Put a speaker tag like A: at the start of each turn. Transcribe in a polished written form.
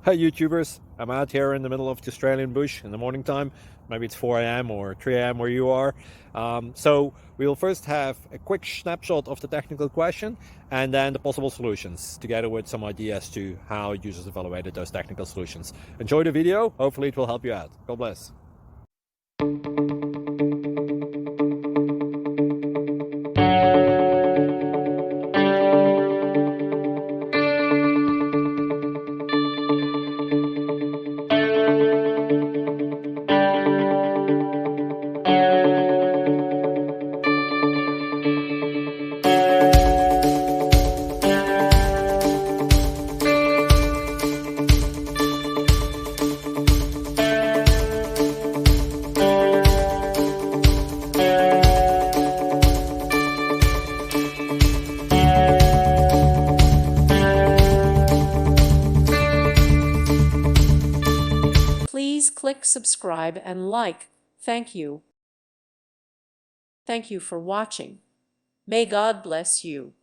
A: Hi YouTubers, I'm out here in the middle of the Australian bush in the morning time. Maybe it's 4 a.m. or 3 a.m. where you are. So we'll first have a quick snapshot of the technical question and then the possible solutions, together with some ideas to how users evaluated those technical solutions. Enjoy the video, hopefully it will help you out. God bless.
B: Please click subscribe and like. Thank you. Thank you for watching. May God bless you.